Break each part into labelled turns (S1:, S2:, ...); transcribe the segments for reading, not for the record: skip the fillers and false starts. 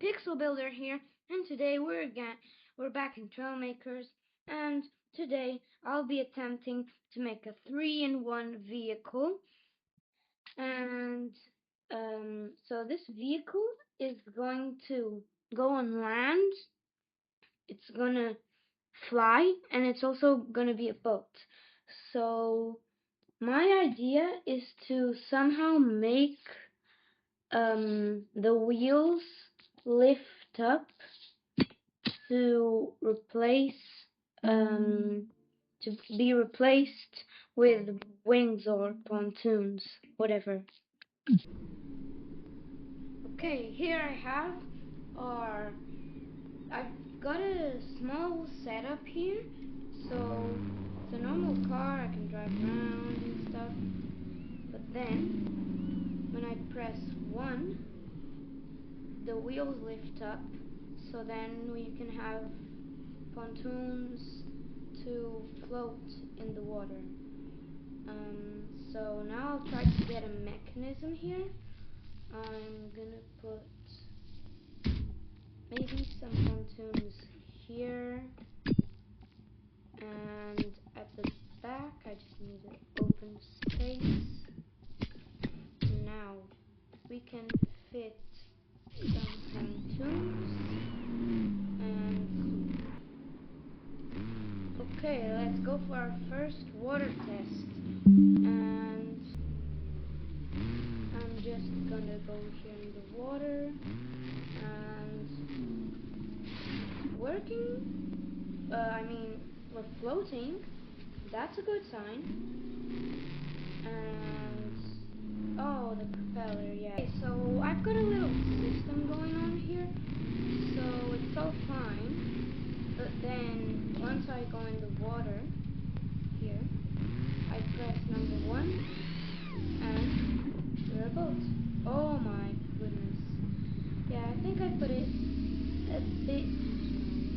S1: Pixel Builder here, and today we're back in Trailmakers, and today I'll be attempting to make a 3-in-1 vehicle. And so this vehicle is going to go on land, it's gonna fly, and it's also gonna be a boat. So my idea is to somehow make the wheels lift up to be replaced with wings or pontoons, whatever. Okay, here I have our I've got a small setup here, so it's a normal car, I can drive around and stuff. But then when I press 1, the wheels lift up, so then we can have pontoons to float in the water. So now I'll try to get a mechanism here. I'm gonna put maybe some pontoons here, and at the back I just need an open space. Now we can fit some pontoons, and okay, let's go for our first water test. And I'm just gonna go here in the water, and working. We're floating. That's a good sign. And oh, the propeller, yeah. Okay, so I've got a little system going on here, so it's all fine. But then once I go in the water here, I press number 1, and we're a boat. Oh my goodness. Yeah, I think I put it a bit strong,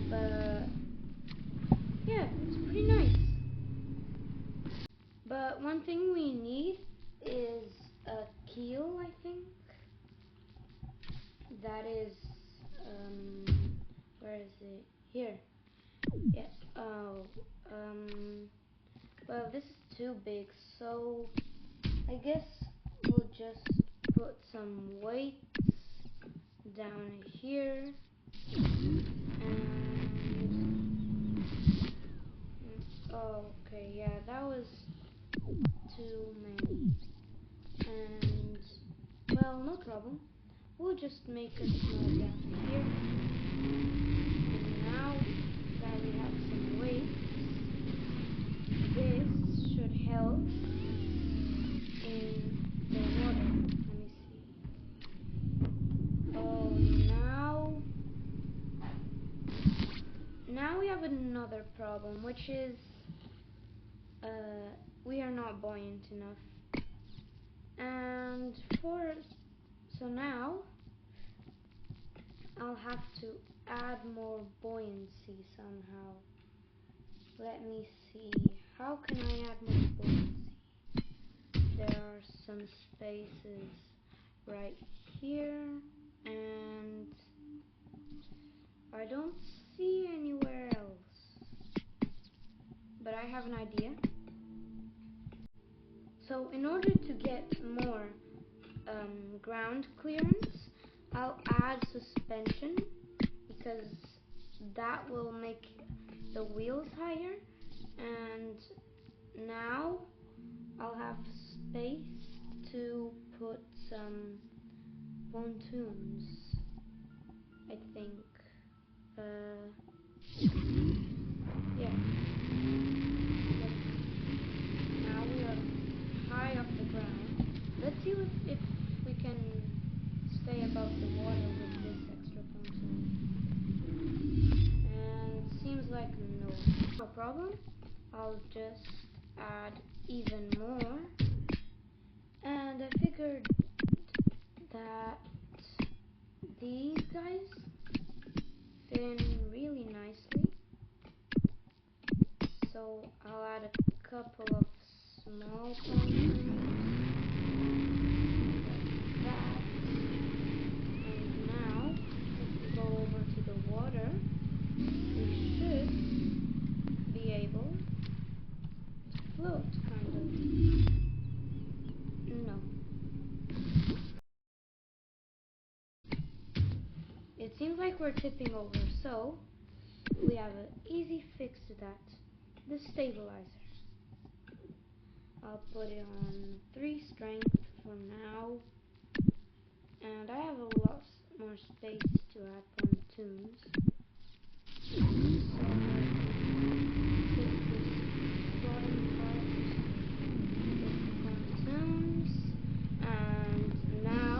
S1: but yeah, it's pretty nice. But one thing we need is a keel, I think. That is, where is it? Here. Yeah. Oh, well, this is too big, so I guess we'll just put some weights down here, and oh, okay, yeah, that was too many, and well, no problem, we'll just make a small gap here, and now that we have some weight, this should help in the water. Let me see. Oh, now we have another problem, which is we are not buoyant enough. And so now I'll have to add more buoyancy somehow. Let me see. How can I add more buoyancy? There are some spaces right here, and I don't see anywhere else. But I have an idea. So in order to get more ground clearance, I'll add suspension, because that will make the wheels higher, and now I'll have space to put some pontoons, I think. Yeah. Now we are high off the ground. Let's see if we can stay above the water with this extra pontoon. And it seems like no problem. I'll just add even more. And I figured that these guys fit in really nicely. So I'll add a couple of small pontoons like that, seems like we're tipping over, so we have an easy fix to that. The stabilizer. I'll put it on 3 strength for now. And I have a lot more space to add pontoons. So I can put this bottom part with the pontoons. And now,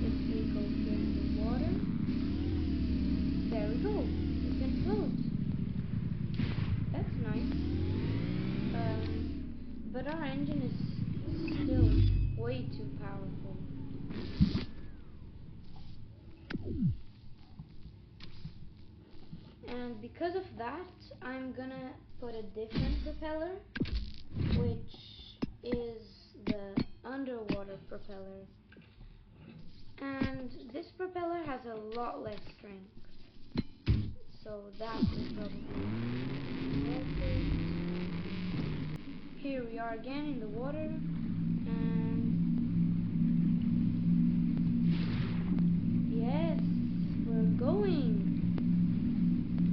S1: if we go in the water, there we go. We can float. That's nice. But our engine is still way too powerful. And because of that, I'm gonna put a different propeller, which is the underwater propeller. And this propeller has a lot less strength, so that will probably help it. Here we are again in the water, and yes, we're going.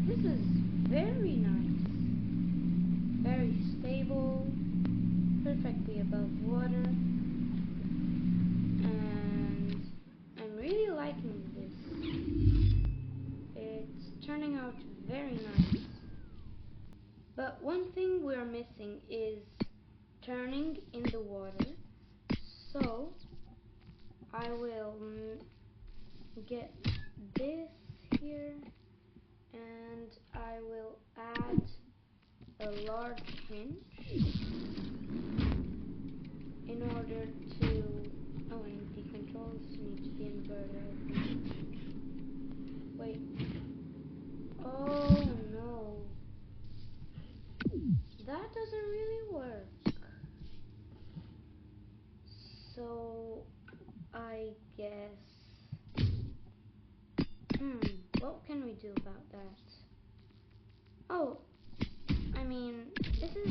S1: This is very nice, very stable, perfectly above water, and I'm really liking this. It's turning out very nice. But one thing we're missing is turning in the water, so I will get this here, and I will add a large hinge in order to, oh, and the controls need to be inverted, I think. Wait, oh no, that doesn't really work. So I guess, what can we do about that? Oh, I mean, this is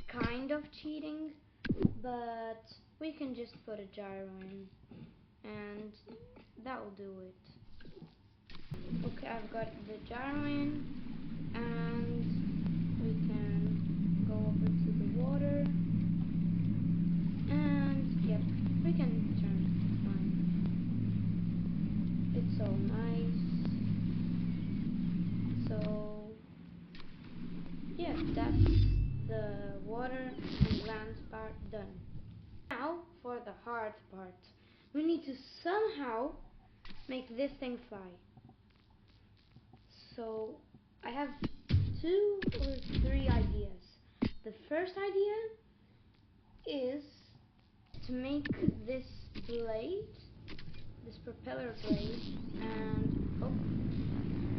S1: kind of cheating, but we can just put a gyro in, and that will do it. Okay, I've got the gyro in, and we can go over to the water, and yep, we can turn fine. It's so nice. So yeah, that's the water and land part done. Now for the hard part. We need to somehow make this thing fly. So I have 2 or 3 ideas. The first idea is to make this blade, this propeller blade, and oh,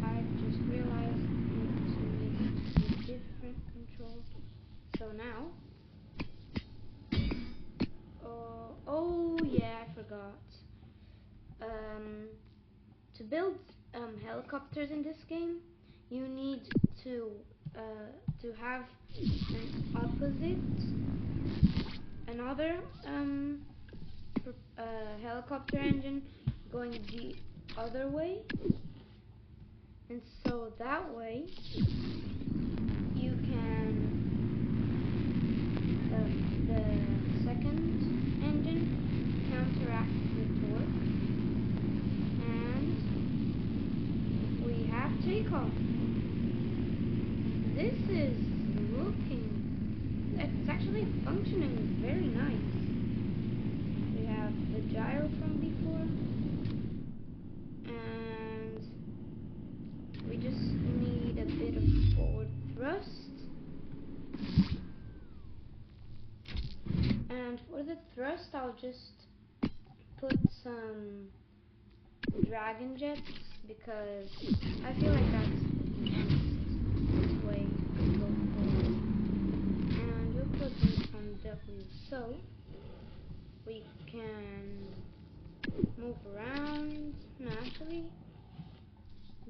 S1: I just realized it needs a different control. So now, oh yeah, I forgot. To build helicopters in this game, you need to have an opposite, another helicopter engine going the other way, and so that way you can the second engine counteract the torque, and we have takeoff. This is looking, it's actually functioning very nice. We have the gyro from before, and we just need a bit of forward thrust. And for the thrust, I'll just put some dragon jets, because I feel like that's the best way to go forward. And we'll put this on W, so we can move around. No, actually,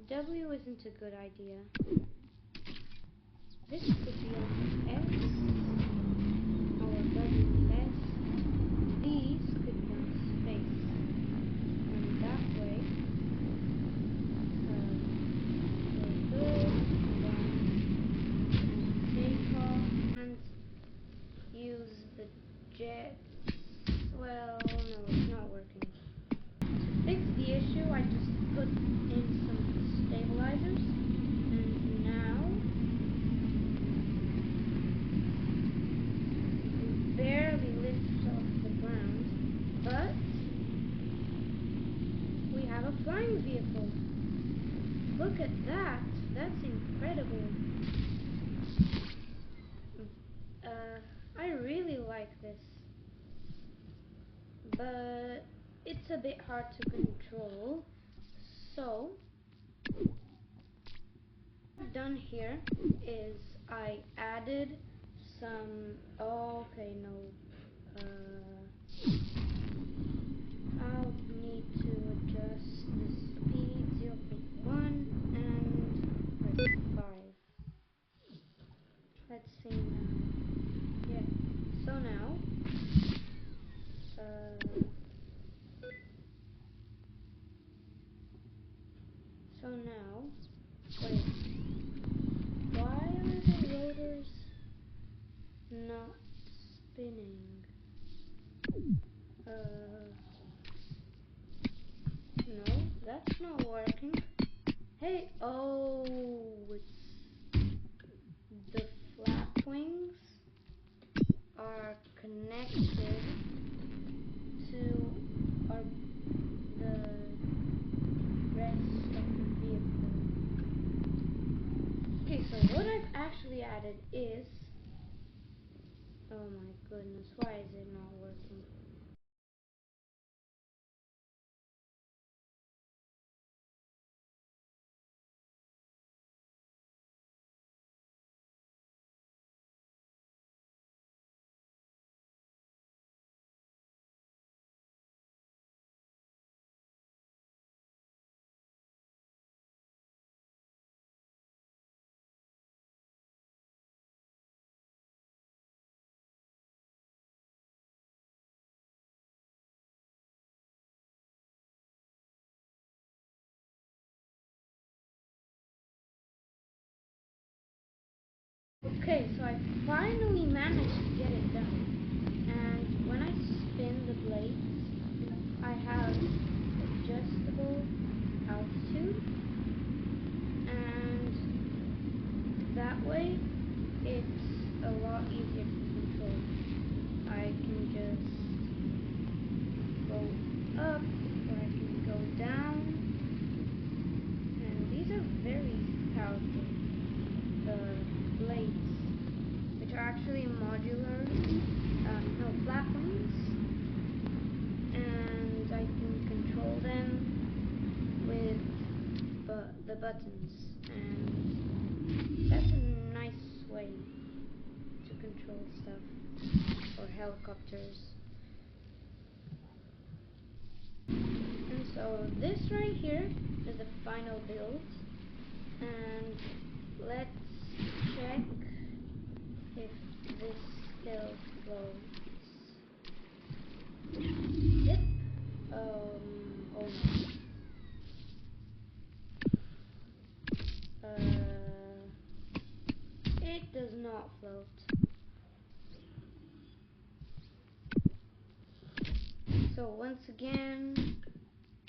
S1: W isn't a good idea. This could be on S, or W and S. These could be on space. And that way, have a flying vehicle. Look at that. That's incredible. I really like this. But it's a bit hard to control. So, what I've done here is I added some... okay, no. I'll need to adjust the speed 0.1 and press 5. Let's see now. Yeah. So now, wait. Why are the rotors not spinning? No, that's not working. Hey, oh, it's the flap wings are connected to the rest of the vehicle. Okay, so what I've actually added is... oh my goodness, why is it not working? Okay, so I finally managed to get it done. And when I spin the blades, I have adjustable altitude. And that way, it's a lot easier to control. I can just go up, or I can go down. And these are very powerful. The blades, which are actually modular, no, flap wings, and I can control them with the buttons, and that's a nice way to control stuff, or helicopters. And so this right here is the final build, and let's check if this still floats. Yep. Oh no. It does not float. So once again,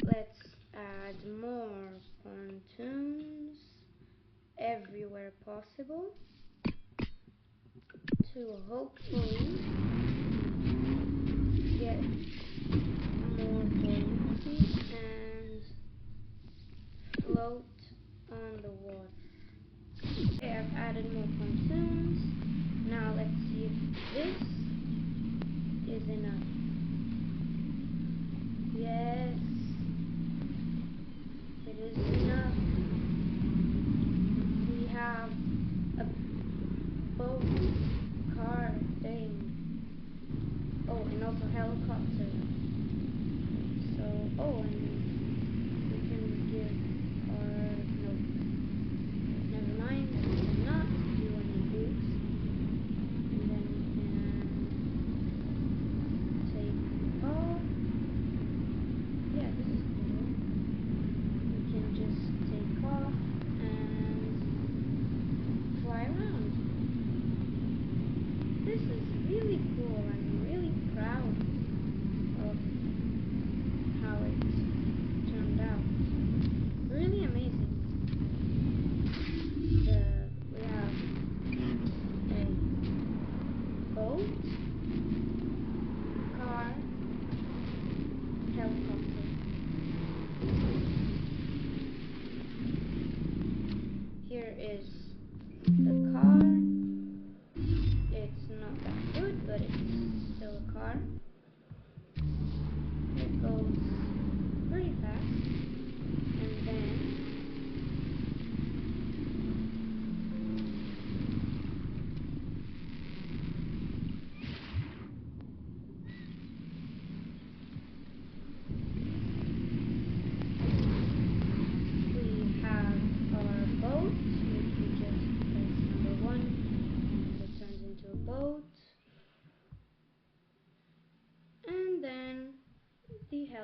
S1: let's add more pontoons everywhere possible to hopefully get more buoyancy and float on the water. Okay, I've added more pontoons. Now let's see if this is enough. Yes, it is enough. We have a boat, car thing. Oh, and also helicopter.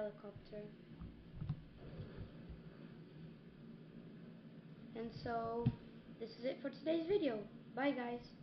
S1: helicopter. And so, this is it for today's video. Bye guys.